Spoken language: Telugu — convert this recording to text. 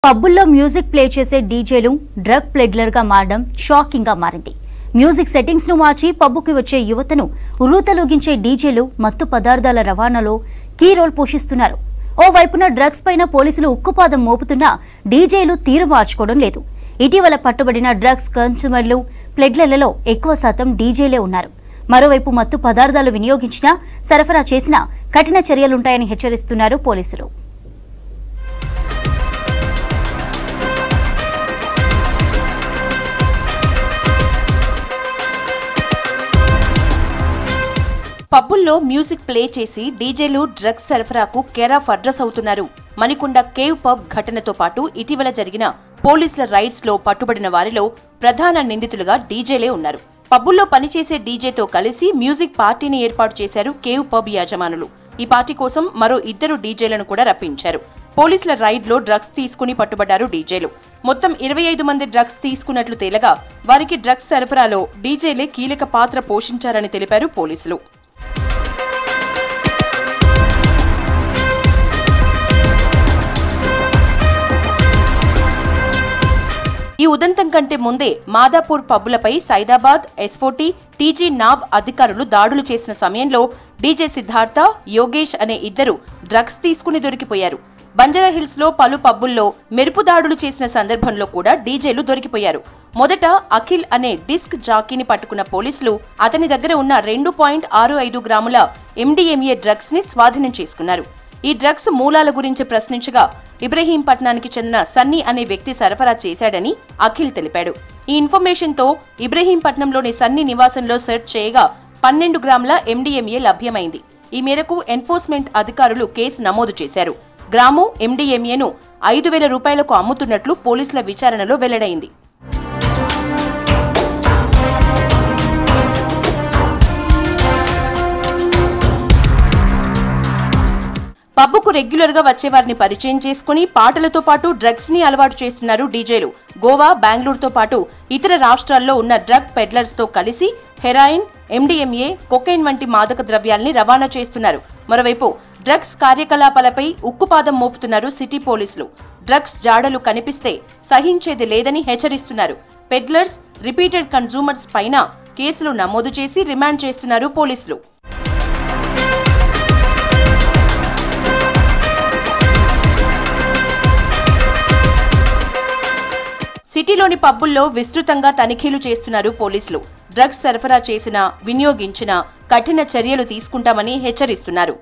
పబ్బుల్లో మ్యూజిక్ ప్లే చేసే డీజేలు డ్రగ్ ప్లెడ్లర్ గా మారడం షాకింగ్ గా మారింది. మ్యూజిక్ సెట్టింగ్స్ ను మార్చి పబ్బుకి వచ్చే యువతను ఉర్రూతలూగించే డీజేలు మత్తు పదార్థాల రవాణాలో కీ రోల్ పోషిస్తున్నారు. ఓవైపున డ్రగ్స్ పైన పోలీసులు ఉక్కుపాదం మోపుతున్నా డీజేలు తీరు మార్చుకోవడం లేదు. ఇటీవల పట్టుబడిన డ్రగ్స్ కన్స్యూమర్లు ప్లెడ్లర్లలో ఎక్కువ శాతం డీజేలే ఉన్నారు. మరోవైపు మత్తు పదార్థాలు వినియోగించినా సరఫరా చేసినా కఠిన చర్యలుంటాయని హెచ్చరిస్తున్నారు పోలీసులు. పబ్బుల్లో మ్యూజిక్ ప్లే చేసి డీజేలు డ్రగ్స్ సరఫరాకు కేర్ ఆఫ్ అడ్రస్ అవుతున్నారు. మణికొండ కేవ్ పబ్ ఘటనతో పాటు ఇటీవల జరిగిన పోలీసుల రైడ్స్ లో పట్టుబడిన వారిలో ప్రధాన నిందితులుగా డీజేలే ఉన్నారు. పబ్బుల్లో పనిచేసే డీజేతో కలిసి మ్యూజిక్ పార్టీని ఏర్పాటు చేశారు కేవ్ పబ్ యాజమానులు. ఈ పార్టీ కోసం మరో 2 డీజేలను కూడా రప్పించారు. పోలీసుల రైడ్ లో డ్రగ్స్ తీసుకుని పట్టుబడ్డారు డీజేలు. మొత్తం 25 మంది డ్రగ్స్ తీసుకున్నట్లు తేలగా వారికి డ్రగ్స్ సరఫరాలో డీజేలే కీలక పాత్ర పోషించారని తెలిపారు పోలీసులు. ఈ ఉదంతం కంటే ముందే మాదాపూర్ పబ్బులపై సైదాబాద్, ఎస్ఫోటీ, టీజీ నాబ్ అధికారులు దాడులు చేసిన సమయంలో డీజే సిద్ధార్థ, యోగేష్ అనే 2 డ్రగ్స్ తీసుకుని దొరికిపోయారు. బంజారాహిల్స్ లో పలు పబ్బుల్లో మెరుపు దాడులు చేసిన సందర్భంలో కూడా డీజేలు దొరికిపోయారు. మొదట అఖిల్ అనే డిస్క్ జాకీని పట్టుకున్న పోలీసులు అతని దగ్గర ఉన్న 2.65 గ్రాముల MDMA డ్రగ్స్ ని స్వాధీనం చేసుకున్నారు. ఈ డ్రగ్స్ మూలాల గురించి ప్రశ్నించగా ఇబ్రహీంపట్నానికి చెందిన సన్నీ అనే వ్యక్తి సరఫరా చేశాడని అఖిల్ తెలిపాడు. ఈ ఇన్ఫర్మేషన్ తో ఇబ్రహీంపట్నంలోని సన్నీ నివాసంలో సెర్చ్ చేయగా 12 గ్రాముల MDMA లభ్యమైంది. ఈ మేరకు ఎన్ఫోర్స్మెంట్ అధికారులు కేసు నమోదు చేశారు. గ్రాము MDMAను 5,000 రూపాయలకు అమ్ముతున్నట్లు పోలీసుల విచారణలో వెల్లడైంది. పబ్బుకు రెగ్యులర్ గా వచ్చేవారిని పరిచయం చేసుకుని పాటలతో పాటు డ్రగ్స్ ని అలవాటు చేస్తున్నారు డీజేలు. గోవా, బెంగళూరుతో పాటు ఇతర రాష్ట్రాల్లో ఉన్న డ్రగ్ పెడ్లర్స్ తో కలిసి హెరాయిన్, MDMA, కొకైన్ వంటి మాదక ద్రవ్యాల్ని రవాణా చేస్తున్నారు. మరోవైపు డ్రగ్స్ కార్యకలాపాలపై ఉక్కుపాదం మోపుతున్నారు సిటీ పోలీసులు. డ్రగ్స్ జాడలు కనిపిస్తే సహించేది లేదని హెచ్చరిస్తున్నారు. పెడ్లర్స్, రిపీటెడ్ కన్స్యూమర్స్ పైన కేసులు నమోదు చేసి రిమాండ్ చేస్తున్నారు పోలీసులు. సిటీలోని పబ్బుల్లో విస్తృతంగా తనిఖీలు చేస్తున్నారు పోలీసులు. డ్రగ్స్ సరఫరా చేసినా, వినియోగించినా కఠిన చర్యలు తీసుకుంటామని హెచ్చరిస్తున్నారు.